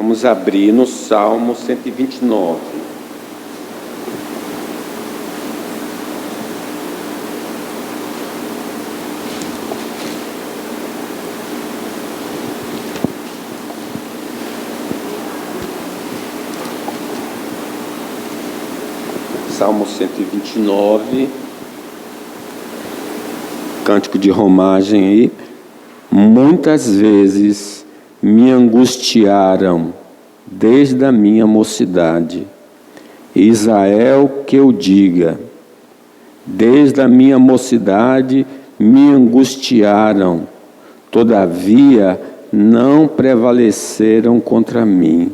Vamos abrir no Salmo 129. Salmo 129, cântico de romagem aí. Muitas vezes me angustiaram desde a minha mocidade. Israel, que eu diga, desde a minha mocidade me angustiaram, todavia não prevaleceram contra mim.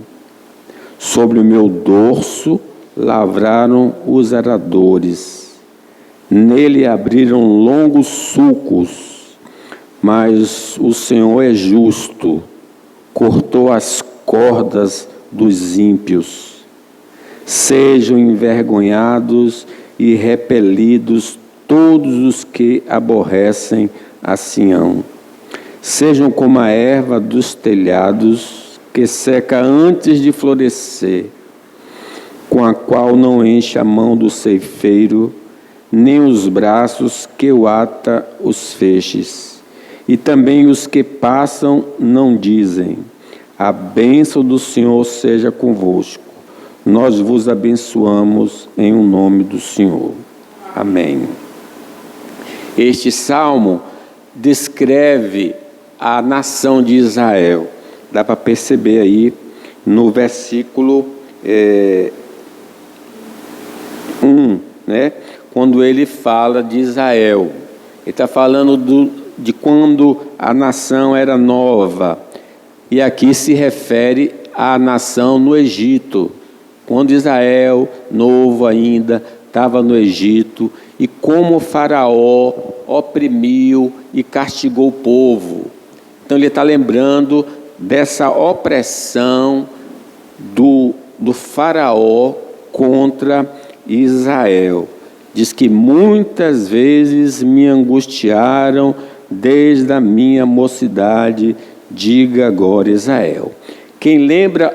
Sobre o meu dorso lavraram os aradores, nele abriram longos sulcos, mas o Senhor é justo, cortou as cordas dos ímpios. Sejam envergonhados e repelidos todos os que aborrecem a Sião. Sejam como a erva dos telhados, que seca antes de florescer, com a qual não enche a mão do ceifeiro, nem os braços que o ata os feixes. E também os que passam não dizem: a bênção do Senhor seja convosco. Nós vos abençoamos em o nome do Senhor. Amém. Este salmo descreve a nação de Israel. Dá para perceber aí no versículo 1, né? Quando ele fala de Israel. Ele está falando de quando a nação era nova. E aqui se refere à nação no Egito. Quando Israel, novo ainda, estava no Egito. E como o faraó oprimiu e castigou o povo. Então ele está lembrando dessa opressão do faraó contra Israel. Diz que muitas vezes me angustiaram desde a minha mocidade, diga agora Israel. Quem lembra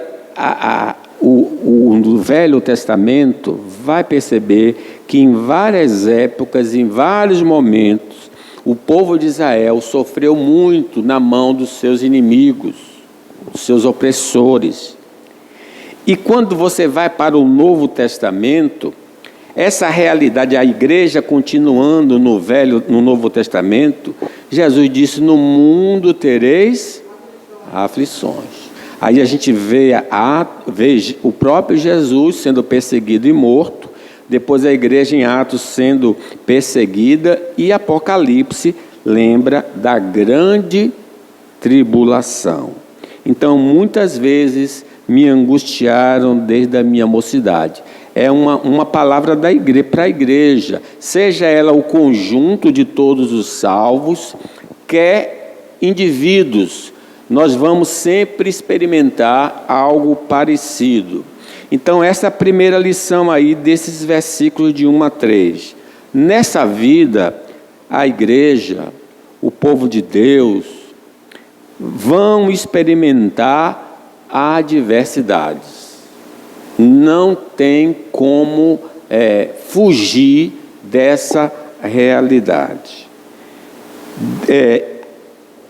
o Velho Testamento vai perceber que em várias épocas, em vários momentos, o povo de Israel sofreu muito na mão dos seus inimigos, dos seus opressores. E quando você vai para o Novo Testamento, essa realidade, a igreja continuando no Novo Testamento, Jesus disse: no mundo tereis aflições. Aí a gente vê o próprio Jesus sendo perseguido e morto, depois a igreja em Atos sendo perseguida, e Apocalipse lembra da grande tribulação. Então, muitas vezes me angustiaram desde a minha mocidade. É uma palavra da igreja para a igreja, seja ela o conjunto de todos os salvos, quer indivíduos. Nós vamos sempre experimentar algo parecido. Então, essa é a primeira lição aí desses versículos de 1 a 3. Nessa vida, a igreja, o povo de Deus, vão experimentar adversidades. Não tem como fugir dessa realidade.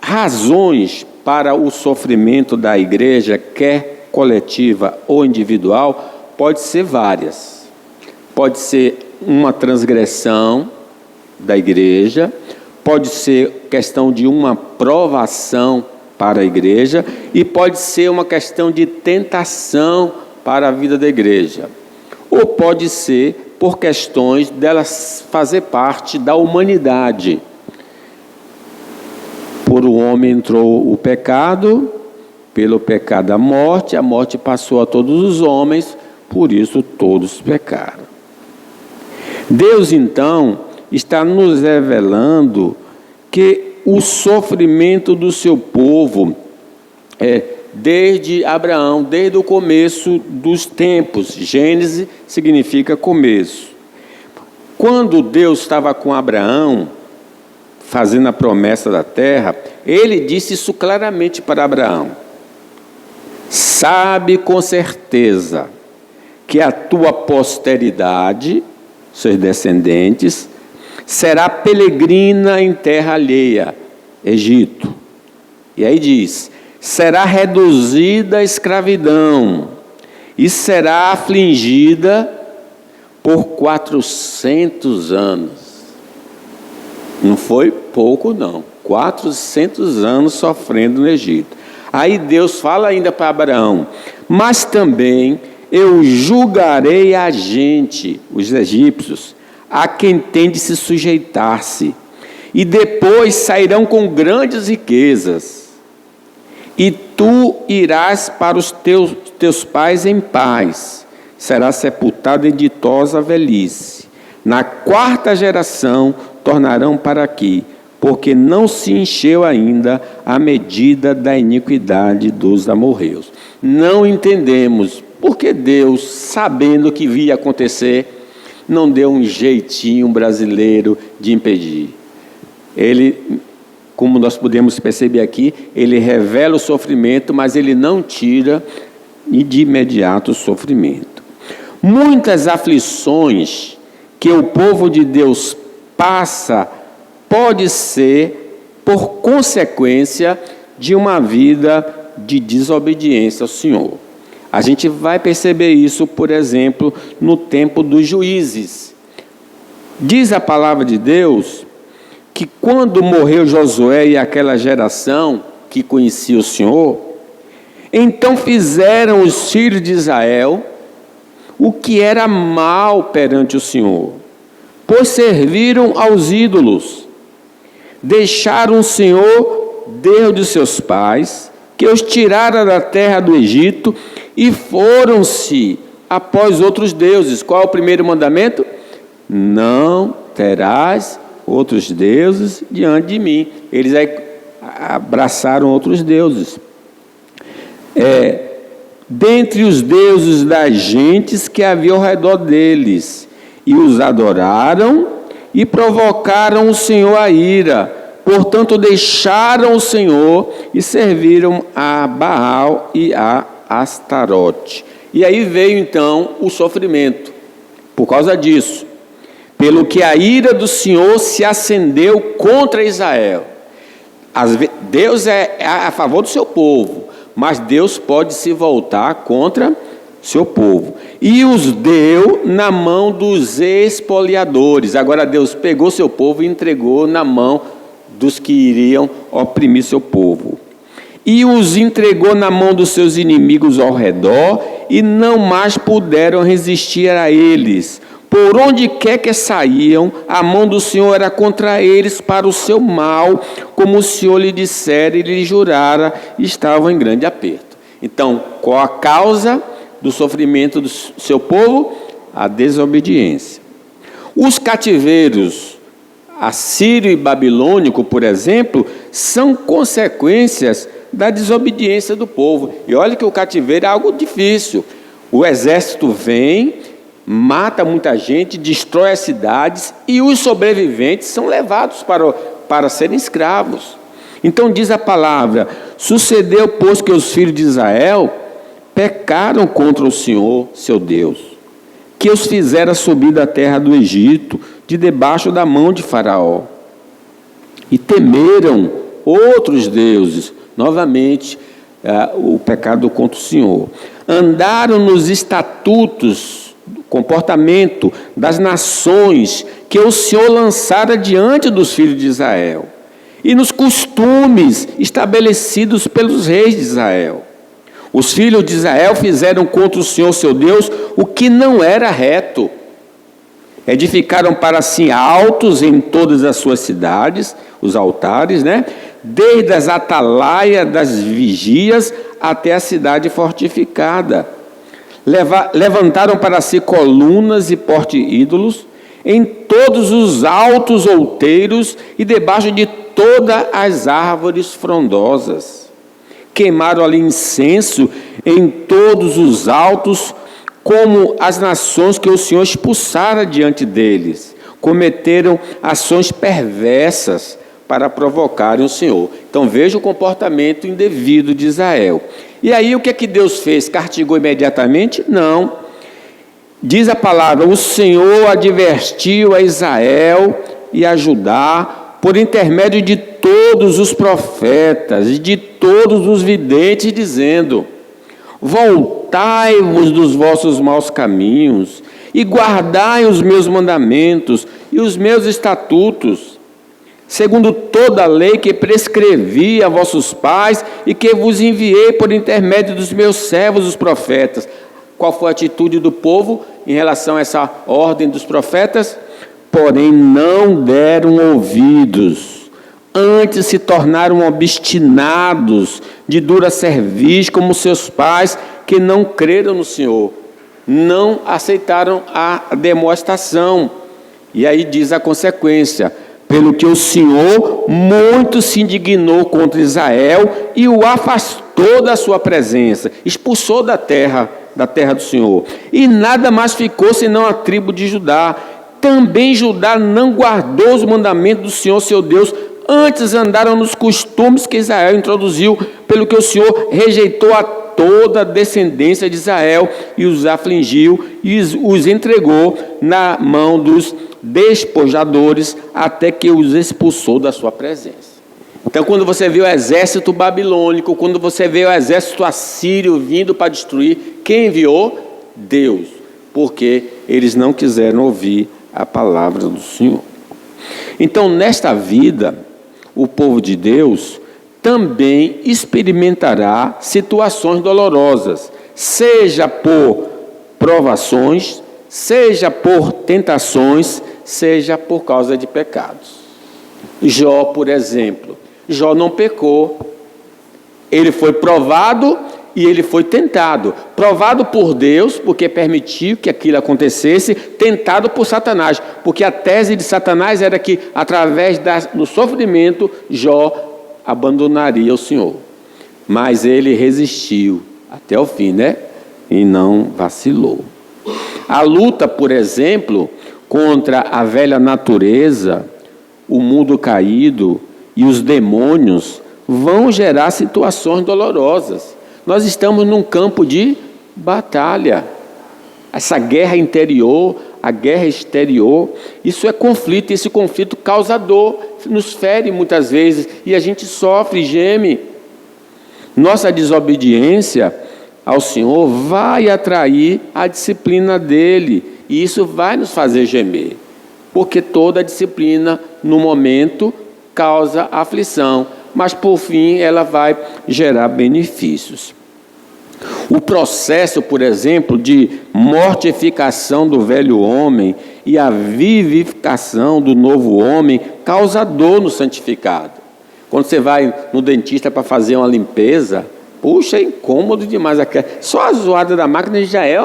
Razões para o sofrimento da igreja, quer coletiva ou individual, pode ser várias. Pode ser uma transgressão da igreja, pode ser questão de uma provação para a igreja, e pode ser uma questão de tentação para a vida da igreja. Ou pode ser por questões delas fazer parte da humanidade. Por o homem entrou o pecado, pelo pecado a morte passou a todos os homens, por isso todos pecaram. Deus, então, está nos revelando que o sofrimento do seu povo desde Abraão, desde o começo dos tempos. Gênesis significa começo. Quando Deus estava com Abraão, fazendo a promessa da terra, ele disse isso claramente para Abraão: sabe com certeza que a tua posteridade, seus descendentes, será peregrina em terra alheia, Egito. E aí diz, será reduzida à escravidão e será afligida por 400 anos. Não foi pouco não, 400 anos sofrendo no Egito. Aí Deus fala ainda para Abraão, mas também eu julgarei a gente, os egípcios, a quem tem de se sujeitar-se, e depois sairão com grandes riquezas, e tu irás para os teus pais em paz, serás sepultado em ditosa velhice. Na 4ª geração tornarão para aqui, porque não se encheu ainda a medida da iniquidade dos amorreus. Não entendemos porque Deus, sabendo que ia acontecer, não deu um jeitinho brasileiro de impedir. Ele, como nós podemos perceber aqui, ele revela o sofrimento, mas ele não tira de imediato o sofrimento. Muitas aflições que o povo de Deus passa pode ser por consequência de uma vida de desobediência ao Senhor. A gente vai perceber isso, por exemplo, no tempo dos juízes. Diz a palavra de Deus que quando morreu Josué e aquela geração que conhecia o Senhor, então fizeram os filhos de Israel o que era mal perante o Senhor, pois serviram aos ídolos, deixaram o Senhor, Deus de seus pais, que os tirara da terra do Egito, e foram-se após outros deuses. Qual é o primeiro mandamento? Não terás outros deuses diante de mim. Eles abraçaram outros deuses. Dentre os deuses das gentes que havia ao redor deles, e os adoraram e provocaram o Senhor a ira. Portanto, deixaram o Senhor e serviram a Baal e a Astarote. E aí veio então o sofrimento, por causa disso. Pelo que a ira do Senhor se acendeu contra Israel. Deus é a favor do seu povo, mas Deus pode se voltar contra seu povo. E os deu na mão dos expoliadores. Agora Deus pegou seu povo e entregou na mão dos que iriam oprimir seu povo. E os entregou na mão dos seus inimigos ao redor, e não mais puderam resistir a eles. Por onde quer que saíam, a mão do Senhor era contra eles para o seu mal, como o Senhor lhe dissera e lhe jurara, estavam em grande aperto. Então, qual a causa do sofrimento do seu povo? A desobediência. Os cativeiros assírio e babilônico, por exemplo, são consequências da desobediência do povo. E olha que o cativeiro é algo difícil. O exército vem, mata muita gente, destrói as cidades, e os sobreviventes são levados para serem escravos. Então diz a palavra: sucedeu, pois, que os filhos de Israel pecaram contra o Senhor, seu Deus, que os fizera subir da terra do Egito, de debaixo da mão de Faraó, e temeram outros deuses. Novamente, o pecado contra o Senhor. Andaram nos estatutos, comportamento das nações que o Senhor lançara diante dos filhos de Israel, e nos costumes estabelecidos pelos reis de Israel. Os filhos de Israel fizeram contra o Senhor, seu Deus, o que não era reto. Edificaram para si altos em todas as suas cidades, os altares, desde as atalaias das vigias até a cidade fortificada. Levantaram para si colunas e porte-ídolos em todos os altos outeiros e debaixo de todas as árvores frondosas. Queimaram ali incenso em todos os altos, como as nações que o Senhor expulsara diante deles. Cometeram ações perversas para provocarem o Senhor. Então veja o comportamento indevido de Israel. E aí o que é que Deus fez? Castigou imediatamente? Não. Diz a palavra: o Senhor advertiu a Israel e a Judá por intermédio de todos os profetas e de todos os videntes, dizendo: voltai-vos dos vossos maus caminhos e guardai os meus mandamentos e os meus estatutos, segundo toda a lei que prescrevi a vossos pais e que vos enviei por intermédio dos meus servos, os profetas. Qual foi a atitude do povo em relação a essa ordem dos profetas? Porém não deram ouvidos, antes se tornaram obstinados, de dura cerviz, como seus pais, que não creram no Senhor, não aceitaram a demonstração. E aí diz a consequência: pelo que o Senhor muito se indignou contra Israel e o afastou da sua presença, expulsou da terra do Senhor, e nada mais ficou senão a tribo de Judá. Também Judá não guardou os mandamentos do Senhor seu Deus, antes andaram nos costumes que Israel introduziu, pelo que o Senhor rejeitou a toda a descendência de Israel e os afligiu e os entregou na mão dos despojadores, até que os expulsou da sua presença. Então, quando você vê o exército babilônico, quando você vê o exército assírio vindo para destruir, quem enviou? Deus, porque eles não quiseram ouvir a palavra do Senhor. Então, nesta vida, o povo de Deus também experimentará situações dolorosas, seja por provações, seja por tentações, seja por causa de pecados. Jó, por exemplo, Jó não pecou, ele foi provado e ele foi tentado. Provado por Deus, porque permitiu que aquilo acontecesse, tentado por Satanás, porque a tese de Satanás era que, através do sofrimento, Jó abandonaria o Senhor. Mas ele resistiu até o fim, né? E não vacilou. A luta, por exemplo, contra a velha natureza, o mundo caído e os demônios vão gerar situações dolorosas. Nós estamos num campo de batalha. Essa guerra interior, a guerra exterior, isso é conflito, e esse conflito causa dor, nos fere muitas vezes, e a gente sofre, geme. Nossa desobediência ao Senhor vai atrair a disciplina dele, e isso vai nos fazer gemer, porque toda disciplina, no momento, causa aflição, mas por fim ela vai gerar benefícios. O processo, por exemplo, de mortificação do velho homem e a vivificação do novo homem causa dor no santificado. Quando você vai no dentista para fazer uma limpeza, puxa, é incômodo demais. Só a zoada da máquina já é.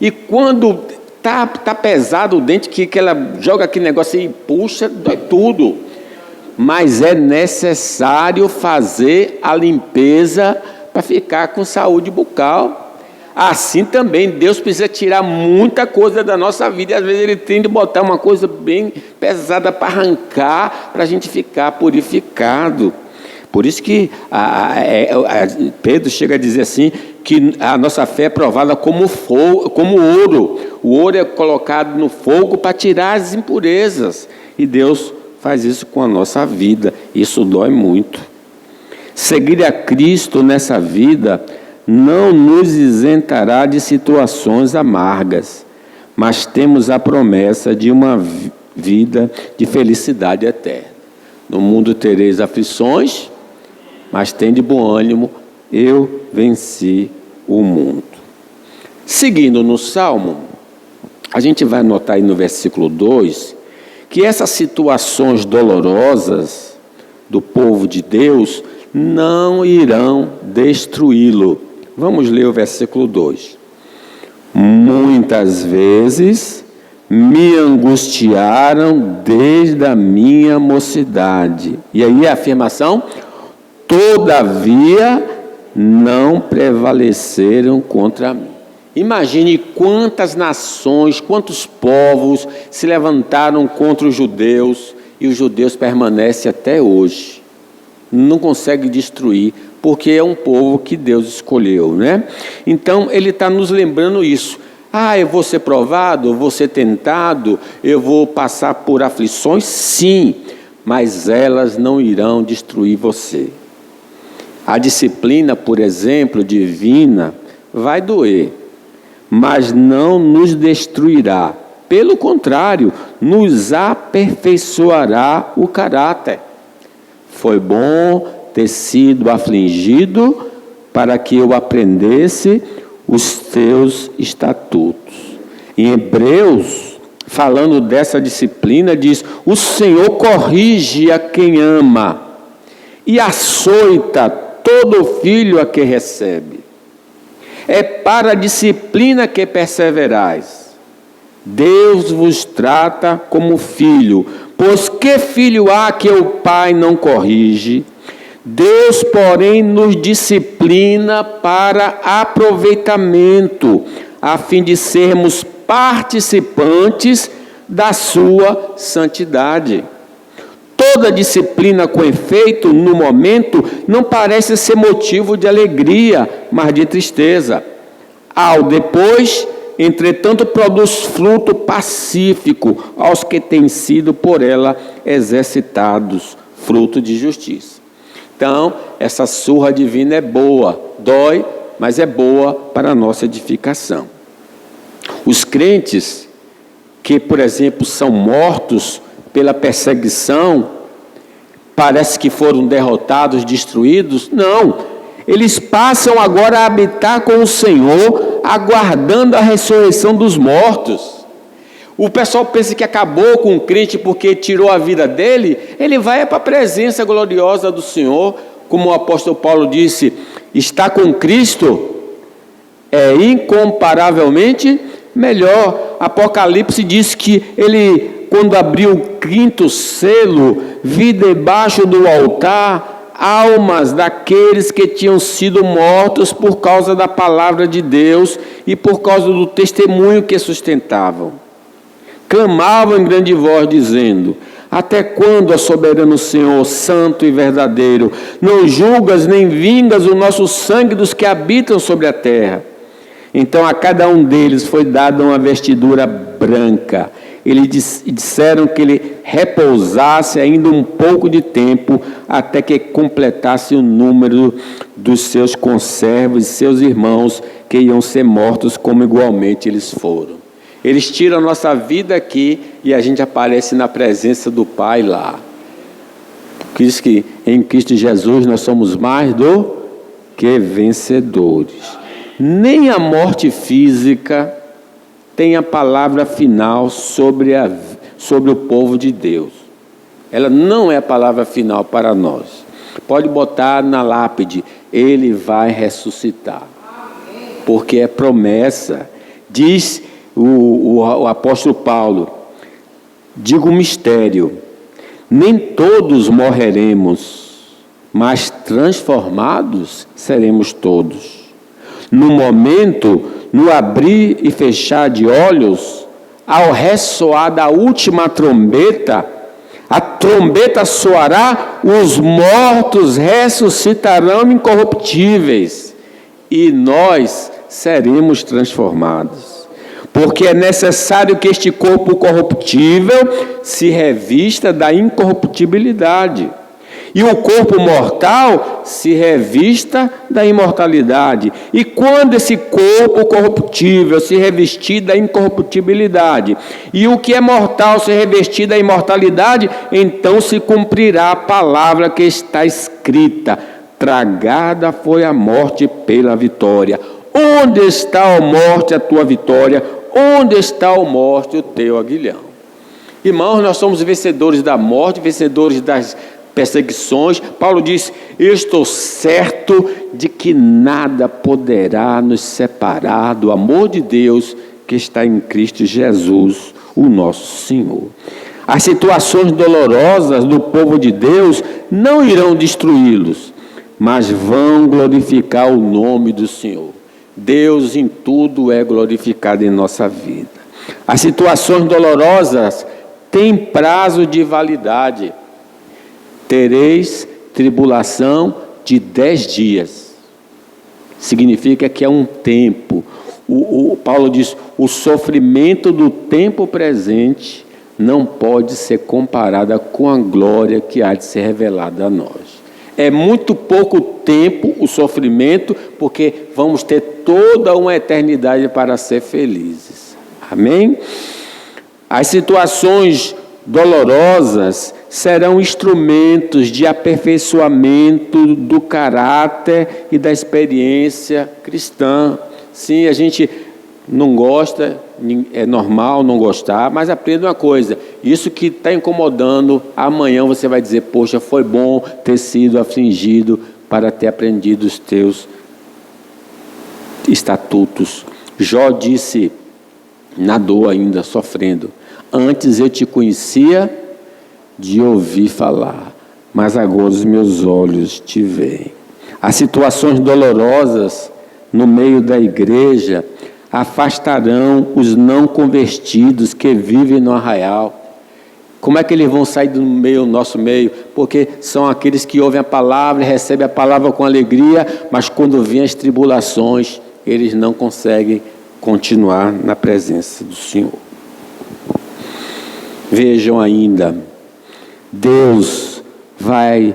E quando tá pesado o dente, que ela joga aquele negócio e puxa, dói tudo. Mas é necessário fazer a limpeza para ficar com saúde bucal. Assim também, Deus precisa tirar muita coisa da nossa vida, e às vezes Ele tem de botar uma coisa bem pesada para arrancar, para a gente ficar purificado. Por isso que Pedro chega a dizer assim, que a nossa fé é provada como ouro. O ouro é colocado no fogo para tirar as impurezas, e Deus faz isso com a nossa vida. Isso dói muito. Seguir a Cristo nessa vida não nos isentará de situações amargas, mas temos a promessa de uma vida de felicidade eterna. No mundo tereis aflições, mas tende bom ânimo, eu venci o mundo. Seguindo no Salmo, a gente vai notar aí no versículo 2, que essas situações dolorosas do povo de Deus não irão destruí-lo. Vamos ler o versículo 2. Muitas vezes me angustiaram desde a minha mocidade. E aí a afirmação: todavia não prevaleceram contra mim. Imagine quantas nações, quantos povos se levantaram contra os judeus, e os judeus permanecem até hoje. Não consegue destruir, porque é um povo que Deus escolheu, né? Então, ele está nos lembrando isso. Eu vou ser provado, eu vou ser tentado, eu vou passar por aflições, sim, mas elas não irão destruir você. A disciplina, por exemplo, divina, vai doer, mas não nos destruirá. Pelo contrário, nos aperfeiçoará o caráter. Foi bom ter sido afligido para que eu aprendesse os teus estatutos. Em Hebreus, falando dessa disciplina, diz: o Senhor corrige a quem ama e açoita todo filho a que recebe. É para a disciplina que perseverais. Deus vos trata como filho, pois que filho há que o pai não corrige? Deus, porém, nos disciplina para aproveitamento, a fim de sermos participantes da sua santidade. Toda disciplina com efeito, no momento, não parece ser motivo de alegria, mas de tristeza. Depois, entretanto, produz fruto pacífico aos que têm sido por ela exercitados, fruto de justiça. Então, essa surra divina é boa, dói, mas é boa para a nossa edificação. Os crentes que, por exemplo, são mortos pela perseguição, parece que foram derrotados, destruídos. Não, eles passam agora a habitar com o Senhor, aguardando a ressurreição dos mortos. O pessoal pensa que acabou com o crente porque tirou a vida dele. Ele vai para a presença gloriosa do Senhor, como o apóstolo Paulo disse: estar com Cristo é incomparavelmente melhor. Apocalipse diz que ele, quando abriu o quinto selo, vi debaixo do altar almas daqueles que tinham sido mortos por causa da palavra de Deus e por causa do testemunho que sustentavam. Clamavam em grande voz, dizendo: até quando, ó soberano Senhor, santo e verdadeiro, não julgas nem vingas o nosso sangue dos que habitam sobre a terra? Então a cada um deles foi dada uma vestidura branca. Eles disseram que ele repousasse ainda um pouco de tempo, até que completasse o número dos seus conservos e seus irmãos, que iam ser mortos como igualmente eles foram. Eles tiram a nossa vida aqui e a gente aparece na presença do Pai lá. Porque diz que em Cristo Jesus nós somos mais do que vencedores. Nem a morte física tem a palavra final sobre o povo de Deus. Ela não é a palavra final para nós. Pode botar na lápide: ele vai ressuscitar. Porque é promessa. Diz o apóstolo Paulo: digo um mistério, nem todos morreremos, mas transformados seremos todos. No momento, no abrir e fechar de olhos, ao ressoar da última trombeta, a trombeta soará, os mortos ressuscitarão incorruptíveis, e nós seremos transformados. Porque é necessário que este corpo corruptível se revista da incorruptibilidade, e o corpo mortal se revista da imortalidade. E quando esse corpo corruptível se revestir da incorruptibilidade, e o que é mortal se revestir da imortalidade, então se cumprirá a palavra que está escrita: tragada foi a morte pela vitória. Onde está, ó morte, a tua vitória? Onde está, ó morte, o teu aguilhão? Irmãos, nós somos vencedores da morte, vencedores das perseguições. Paulo diz: eu estou certo de que nada poderá nos separar do amor de Deus que está em Cristo Jesus, o nosso Senhor. As situações dolorosas do povo de Deus não irão destruí-los, mas vão glorificar o nome do Senhor. Deus em tudo é glorificado em nossa vida. As situações dolorosas têm prazo de validade. Tereis tribulação de 10 dias. Significa que é um tempo. O Paulo diz, o sofrimento do tempo presente não pode ser comparado com a glória que há de ser revelada a nós. É muito pouco tempo o sofrimento, porque vamos ter toda uma eternidade para ser felizes. Amém? As situações dolorosas serão instrumentos de aperfeiçoamento do caráter e da experiência cristã. Sim, a gente não gosta, é normal não gostar, mas aprenda uma coisa, isso que está incomodando, amanhã você vai dizer, poxa, foi bom ter sido afligido para ter aprendido os teus estatutos. Jó disse, na dor ainda, sofrendo, antes eu te conhecia de ouvir falar, mas agora os meus olhos te veem. As situações dolorosas no meio da igreja afastarão os não convertidos que vivem no arraial. Como é que eles vão sair do nosso meio? Porque são aqueles que ouvem a palavra e recebem a palavra com alegria, mas quando vêm as tribulações, eles não conseguem continuar na presença do Senhor. Vejam ainda, Deus vai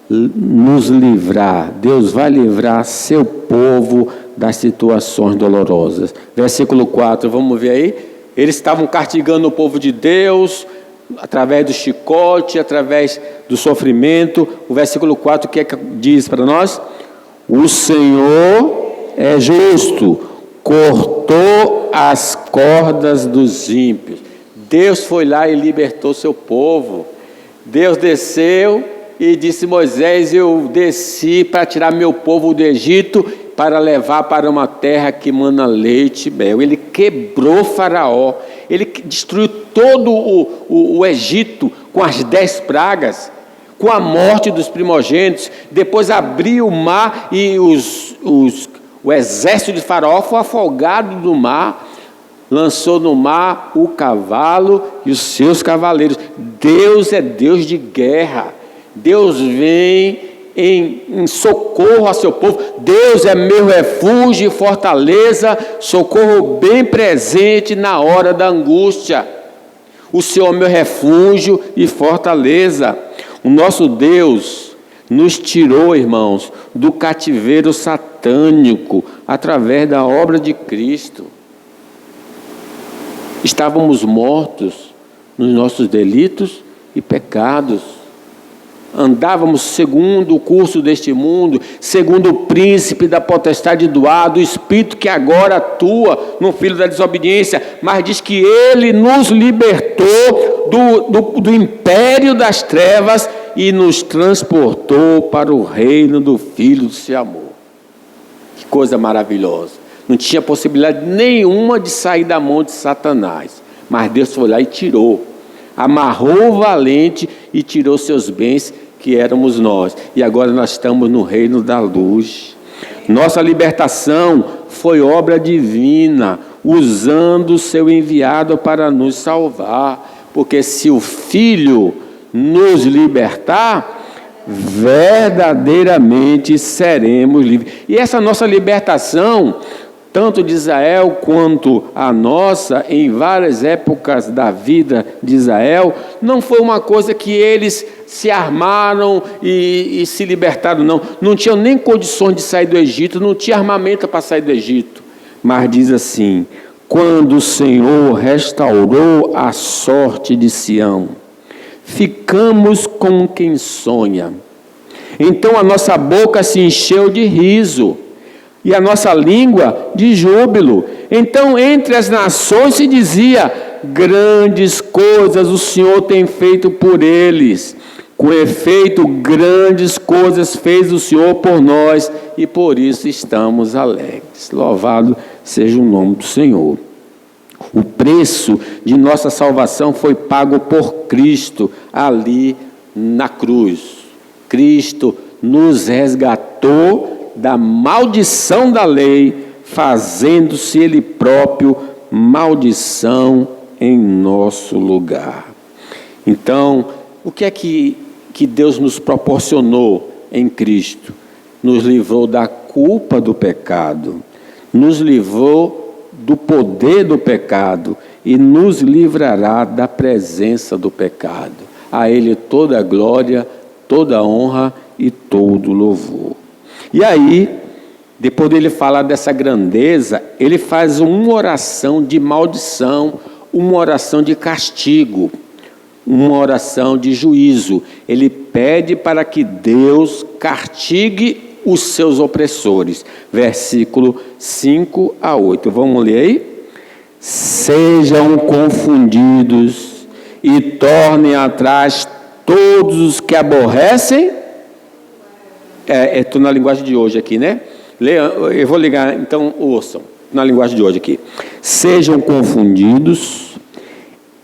nos livrar, Deus vai livrar seu povo das situações dolorosas. Versículo 4, vamos ver aí? Eles estavam castigando o povo de Deus, através do chicote, através do sofrimento. O versículo 4, o que é que diz para nós? O Senhor é justo, cortou as cordas dos ímpios. Deus foi lá e libertou seu povo. Deus desceu e disse, Moisés, eu desci para tirar meu povo do Egito, para levar para uma terra que mana leite e mel. Ele quebrou Faraó, ele destruiu todo o Egito com as 10 pragas, com a morte dos primogênitos. Depois abriu o mar e o exército de Faraó foi afogado no mar, lançou no mar o cavalo e os seus cavaleiros. Deus é Deus de guerra. Deus vem em socorro a seu povo. Deus é meu refúgio e fortaleza, socorro bem presente na hora da angústia. O Senhor é meu refúgio e fortaleza. O nosso Deus nos tirou, irmãos, do cativeiro satânico através da obra de Cristo. Estávamos mortos nos nossos delitos e pecados. Andávamos segundo o curso deste mundo, segundo o príncipe da potestade do ar, do espírito que agora atua no filho da desobediência, mas diz que ele nos libertou do império das trevas e nos transportou para o reino do filho do seu amor. Que coisa maravilhosa. Não tinha possibilidade nenhuma de sair da mão de Satanás, mas Deus foi lá e tirou, amarrou o valente e tirou seus bens, que éramos nós, e agora nós estamos no reino da luz. Nossa libertação foi obra divina, usando o seu enviado para nos salvar, porque se o Filho nos libertar, verdadeiramente seremos livres. E essa nossa libertação, tanto de Israel quanto a nossa, em várias épocas da vida de Israel, não foi uma coisa que eles se armaram e se libertaram, não. Não tinham nem condições de sair do Egito, não tinha armamento para sair do Egito. Mas diz assim, quando o Senhor restaurou a sorte de Sião, ficamos como quem sonha. Então a nossa boca se encheu de riso, e a nossa língua de júbilo. Então entre as nações se dizia, grandes coisas o Senhor tem feito por eles. Com efeito, grandes coisas fez o Senhor por nós, e por isso estamos alegres. Louvado seja o nome do Senhor. O preço de nossa salvação foi pago por Cristo ali na cruz. Cristo nos resgatou da maldição da lei, fazendo-se Ele próprio maldição em nosso lugar. Então, o que é que Deus nos proporcionou em Cristo? nos livrou da culpa do pecado, nos livrou do poder do pecado e nos livrará da presença do pecado. A Ele toda a glória, toda a honra e todo o louvor. E aí, depois dele falar dessa grandeza, ele faz uma oração de maldição, uma oração de castigo, uma oração de juízo. Ele pede para que Deus castigue os seus opressores. Versículo 5 a 8. Vamos ler aí? Sejam confundidos e tornem atrás todos os que aborrecem. Estou na linguagem de hoje aqui, né? Eu vou ligar, então ouçam, na linguagem de hoje aqui. Sejam confundidos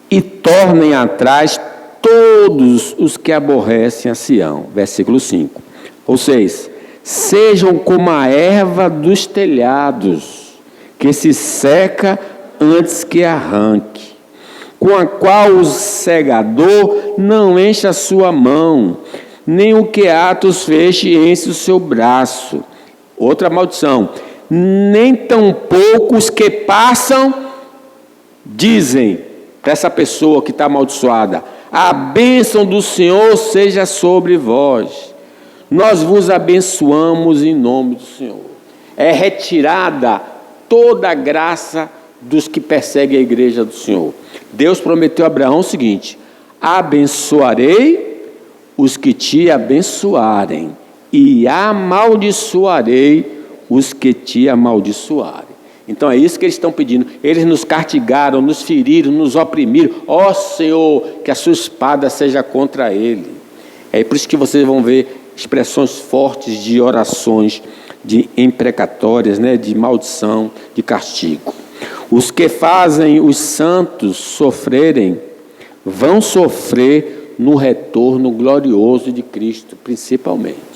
e tornem atrás todos os que aborrecem a Sião. Versículo 5. Ou 6. Sejam como a erva dos telhados, que se seca antes que arranque, com a qual o segador não enche a sua mão, nem o que atos feche enche o seu braço. Outra maldição. Nem tampouco os que passam dizem para essa pessoa que está amaldiçoada: a bênção do Senhor seja sobre vós. Nós vos abençoamos em nome do Senhor. É retirada toda a graça dos que perseguem a igreja do Senhor. Deus prometeu a Abraão o seguinte: abençoarei os que te abençoarem e amaldiçoarei os que te amaldiçoarem. Então é isso que eles estão pedindo. Eles nos castigaram, nos feriram, nos oprimiram. Ó Senhor, que a sua espada seja contra ele. É por isso que vocês vão ver expressões fortes de orações, de imprecatórias, né, de maldição, de castigo. Os que fazem os santos sofrerem, vão sofrer no retorno glorioso de Cristo, principalmente.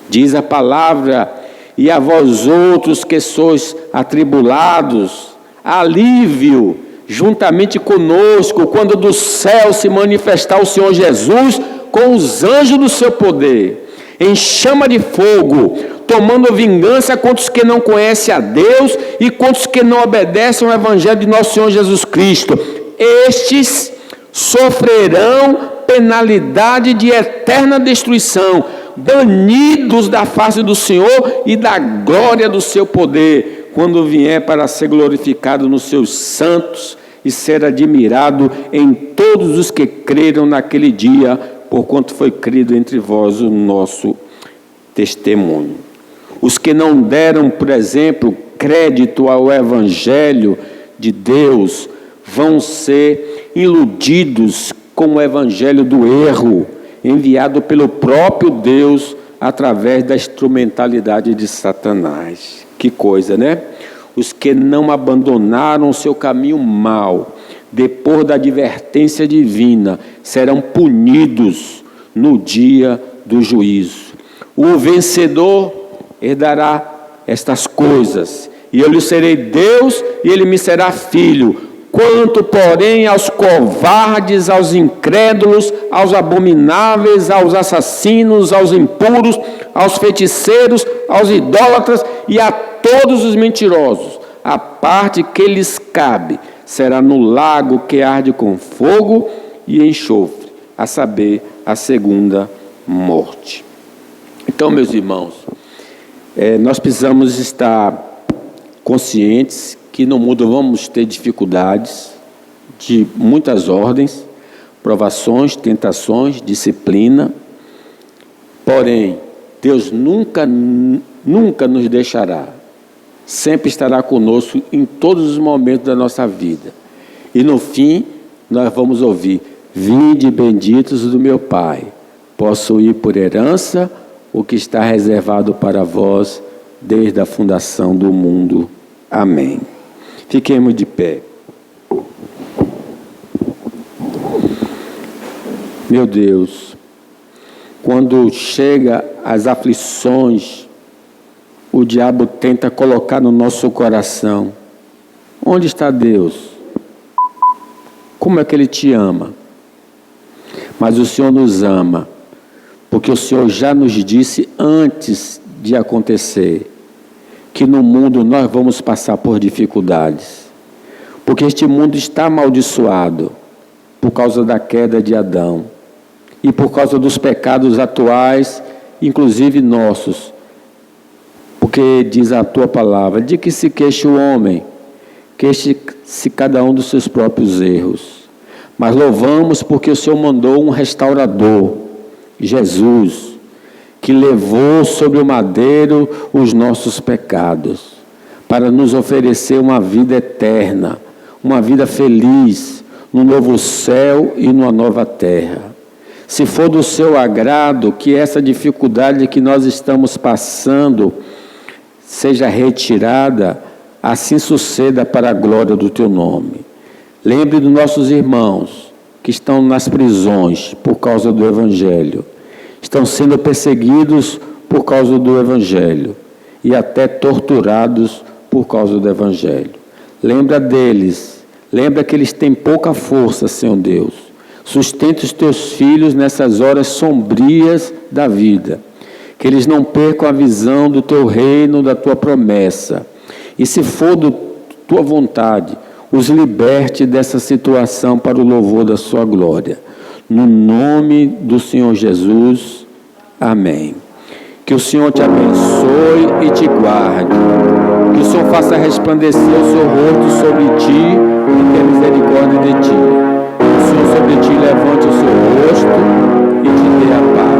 Diz a palavra: e a vós outros que sois atribulados, alívio juntamente conosco, quando do céu se manifestar o Senhor Jesus com os anjos do seu poder, em chama de fogo, tomando vingança contra os que não conhecem a Deus e contra os que não obedecem ao Evangelho de nosso Senhor Jesus Cristo. Estes sofrerão penalidade de eterna destruição, banidos da face do Senhor e da glória do seu poder, quando vier para ser glorificado nos seus santos e ser admirado em todos os que creram naquele dia, porquanto foi crido entre vós o nosso testemunho. Os que não deram, por exemplo, crédito ao Evangelho de Deus, vão ser iludidos com o Evangelho do erro, enviado pelo próprio Deus através da instrumentalidade de Satanás. Que coisa, né? Os que não abandonaram o seu caminho mau, depois da advertência divina, serão punidos no dia do juízo. O vencedor herdará estas coisas, e eu lhe serei Deus, e ele me será filho. Quanto, porém, aos covardes, aos incrédulos, aos abomináveis, aos assassinos, aos impuros, aos feiticeiros, aos idólatras e a todos os mentirosos, a parte que lhes cabe será no lago que arde com fogo e enxofre, a saber, a segunda morte. Então, meus irmãos, nós precisamos estar conscientes que no mundo vamos ter dificuldades de muitas ordens, provações, tentações, disciplina. Porém, Deus nunca nos deixará. Sempre estará conosco em todos os momentos da nossa vida. E no fim, nós vamos ouvir: vinde benditos do meu Pai, possuir por herança o que está reservado para vós desde a fundação do mundo. Amém. Fiquemos de pé. Meu Deus, quando chega as aflições, o diabo tenta colocar no nosso coração: onde está Deus? Como é que Ele te ama? Mas o Senhor nos ama, porque o Senhor já nos disse antes de acontecer, que no mundo nós vamos passar por dificuldades, porque este mundo está amaldiçoado por causa da queda de Adão e por causa dos pecados atuais, inclusive nossos, porque diz a tua palavra, de que se queixe o homem, queixe-se cada um dos seus próprios erros. Mas louvamos porque o Senhor mandou um restaurador, Jesus, que levou sobre o madeiro os nossos pecados, para nos oferecer uma vida eterna, uma vida feliz, num novo céu e numa nova terra. Se for do seu agrado, que essa dificuldade que nós estamos passando seja retirada, assim suceda para a glória do teu nome. Lembre dos nossos irmãos que estão nas prisões por causa do Evangelho. Estão sendo perseguidos por causa do Evangelho e até torturados por causa do Evangelho. Lembra deles, lembra que eles têm pouca força, Senhor Deus. Sustenta os teus filhos nessas horas sombrias da vida, que eles não percam a visão do teu reino, da tua promessa. E se for da tua vontade, os liberte dessa situação para o louvor da sua glória. No nome do Senhor Jesus, amém. Que o Senhor te abençoe e te guarde. Que o Senhor faça resplandecer o seu rosto sobre ti e tenha misericórdia de ti. Que o Senhor sobre ti levante o seu rosto e te dê a paz.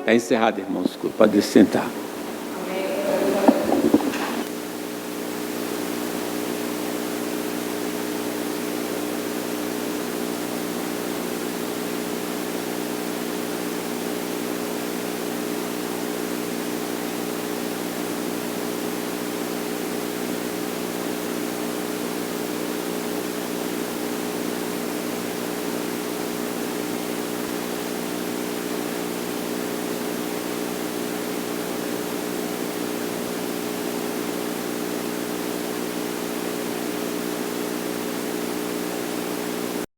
Encerrado, irmãos, pode sentar.